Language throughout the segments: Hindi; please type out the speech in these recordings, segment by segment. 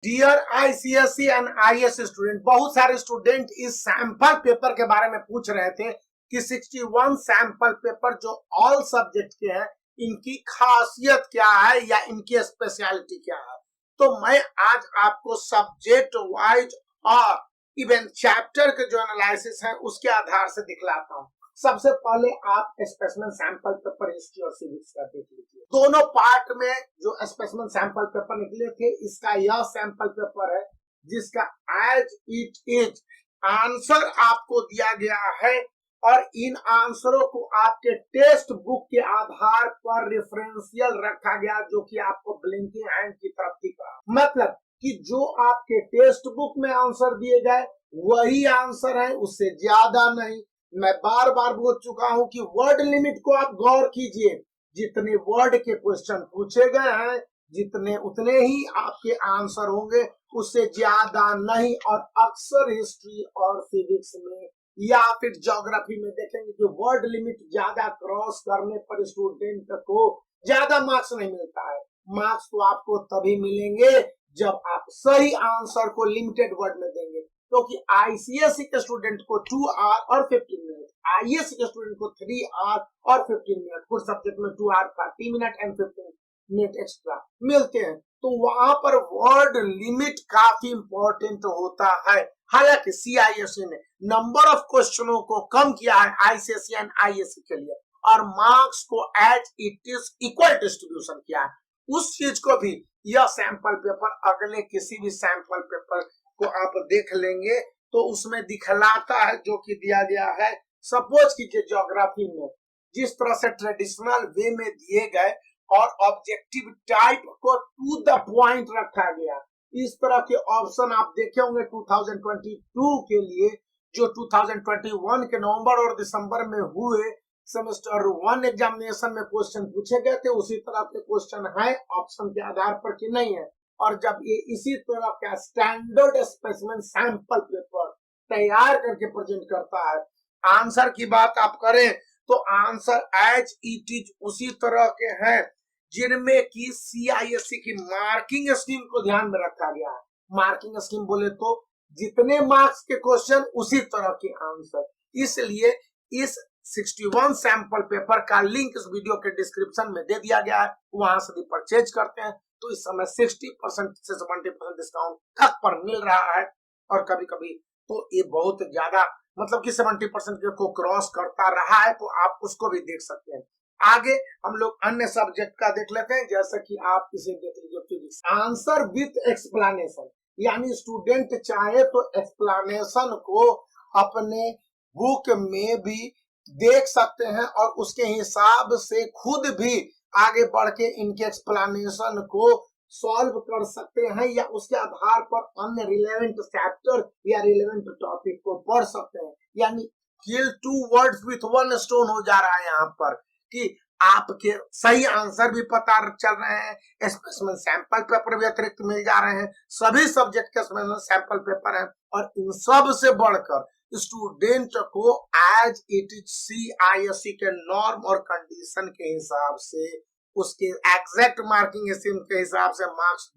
Dear ICSE and IAS student, बहुत सारे स्टूडेंट इस सैंपल पेपर के बारे में पूछ रहे थे कि 61 सैंपल पेपर जो ऑल सब्जेक्ट के हैं, इनकी खासियत क्या है या इनकी स्पेशलिटी क्या है। तो मैं आज आपको सब्जेक्ट वाइज और इवन चैप्टर के जो एनालिसिस है उसके आधार से दिखलाता हूँ। सबसे पहले आप स्पेसिमेन सैंपल पेपर हिस्ट्री और सिविक्स का देख लीजिए। दोनों पार्ट में जो स्पेसिमेन सैंपल पेपर निकले थे, इसका यह सैंपल पेपर है जिसका एज इट इज आंसर आपको दिया गया है और इन आंसरों को आपके टेक्स्ट बुक के आधार पर रेफरेंशियल रखा गया, जो कि आपको ब्लिंकिंग हैंड की तरफ दिख रहा। मतलब कि जो आपके टेक्स्ट बुक में आंसर दिए गए वही आंसर है, उससे ज्यादा नहीं। मैं बार बार बोल चुका हूं कि वर्ड लिमिट को आप गौर कीजिए। जितने वर्ड के क्वेश्चन पूछे गए हैं जितने उतने ही आपके आंसर होंगे, उससे ज्यादा नहीं। और अक्सर हिस्ट्री और सिविक्स में या फिर ज्योग्राफी में देखेंगे कि वर्ड लिमिट ज्यादा क्रॉस करने पर स्टूडेंट को ज्यादा मार्क्स नहीं मिलता है। मार्क्स तो आपको तभी मिलेंगे जब आप सही आंसर को लिमिटेड वर्ड में देंगे, क्योंकि तो आईसीएसई के स्टूडेंट को 2 आवर और 15 मिनट, आईएएस के स्टूडेंट को 3 आवर और 15 मिनट, कुछ सब्जेक्ट में 2 hour 30 minute and 15 minute extra मिलते हैं। तो वहां पर वर्ड लिमिट काफी इंपॉर्टेंट होता है। हालांकि सीआईएसई ने नंबर ऑफ क्वेश्चनों को कम किया है आईसीएसई एंड आईएससी के लिए, और मार्क्स को as it is equal distribution किया है। उस चीज को भी यह सैंपल पेपर अगले किसी भी सैंपल पेपर को आप देख लेंगे तो उसमें दिखलाता है जो कि दिया गया है। सपोज कीजिए ज्योग्राफी में जिस तरह से ट्रेडिशनल वे में दिए गए और ऑब्जेक्टिव टाइप को टू द पॉइंट रखा गया, इस तरह के ऑप्शन आप देखे होंगे 2022 के लिए। जो 2021 के नवंबर और दिसंबर में हुए सेमेस्टर 1 एग्जामिनेशन में क्वेश्चन पूछे गए थे, उसी तरह के क्वेश्चन है ऑप्शन के आधार पर कि नहीं है। और जब ये इसी तरह का स्टैंडर्ड स्पेसिमेन सैंपल पेपर तैयार करके प्रेजेंट करता है, आंसर की बात आप करें तो आंसर एज इट इज उसी तरह के हैं जिनमें की सीआईएससी की मार्किंग स्कीम को ध्यान में रखा गया है। मार्किंग स्कीम बोले तो जितने मार्क्स के क्वेश्चन उसी तरह के आंसर। इसलिए इस 61 सैंपल पेपर का लिंक इस वीडियो के डिस्क्रिप्शन में दे दिया गया है, वहां से भी परचेज करते हैं तो इस समय 60% से 70% डिस्काउंट तक पर मिल रहा है। और कभी कभी तो ये बहुत ज्यादा मतलब कि 70% को क्रॉस करता रहा है, तो आप उसको भी देख सकते हैं। आगे हम लोग अन्य सब्जेक्ट का देख लेते हैं, जैसे कि आप इसे देख लीजिए फिजिक्स। आंसर विथ एक्सप्लेनेशन, यानी स्टूडेंट चाहे तो एक्सप्लेनेशन को अपने बुक में भी देख सकते हैं और उसके हिसाब से खुद भी आगे बढ़ के इनके एक्सप्लेनेशन को सॉल्व कर सकते हैं या उसके आधार पर अन्य रिलेवेंट चैप्टर या रिलेवेंट टॉपिक को पढ़ सकते हैं। यानी किल 2 बर्ड्स विथ 1 स्टोन हो जा रहा है यहाँ पर कि आपके सही आंसर भी पता चल रहे हैं, स्पेसिमेन सैंपल पेपर भी अतिरिक्त मिल जा रहे हैं, सभी सब्जेक्ट के सैंपल पेपर हैं। और इन सब से बढ़कर स्टूडेंट को एज इट इज सीआईएससी के नॉर्म और कंडीशन के हिसाब से उसके एग्जैक्ट मार्किंग स्कीम के हिसाब से मार्क्स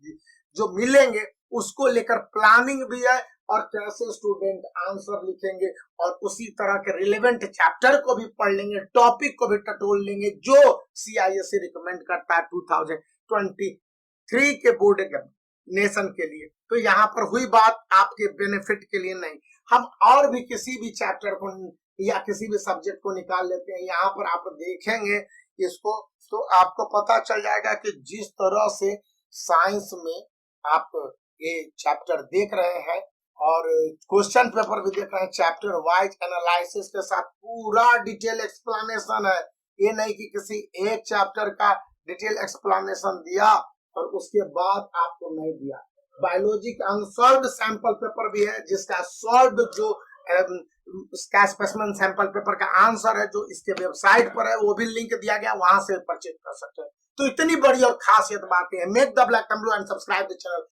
जो मिलेंगे उसको लेकर प्लानिंग भी है और कैसे स्टूडेंट आंसर लिखेंगे और उसी तरह के रिलेवेंट चैप्टर को भी पढ़ लेंगे, टॉपिक को भी टटोल लेंगे जो सीआईएससी रिकमेंड करता है 2023 के बोर्ड एग्जामिनेशन के लिए। तो यहाँ पर हुई बात आपके बेनिफिट के लिए नहीं, हम और भी किसी भी चैप्टर को या किसी भी सब्जेक्ट को निकाल लेते हैं। यहाँ पर आप देखेंगे इसको तो आपको पता चल जाएगा कि जिस तरह से साइंस में आप ये चैप्टर देख रहे हैं और क्वेश्चन पेपर भी देख रहे हैं, चैप्टर वाइज एनालिसिस के साथ पूरा डिटेल एक्सप्लेनेशन है। ये नहीं कि किसी एक चैप्टर का डिटेल एक्सप्लेनेशन दिया और उसके बाद आपको नहीं दिया। बायोलॉजी का अनसॉल्व्ड सैंपल पेपर भी है जिसका सॉल्व्ड जो उसका स्पेसिमेन सैंपल पेपर का आंसर है जो इसके वेबसाइट पर है, वो भी लिंक दिया गया, वहां से परचेज कर सकते हैं। तो इतनी बड़ी और खासियत बातें हैं। Make the black and blue and subscribe the channel.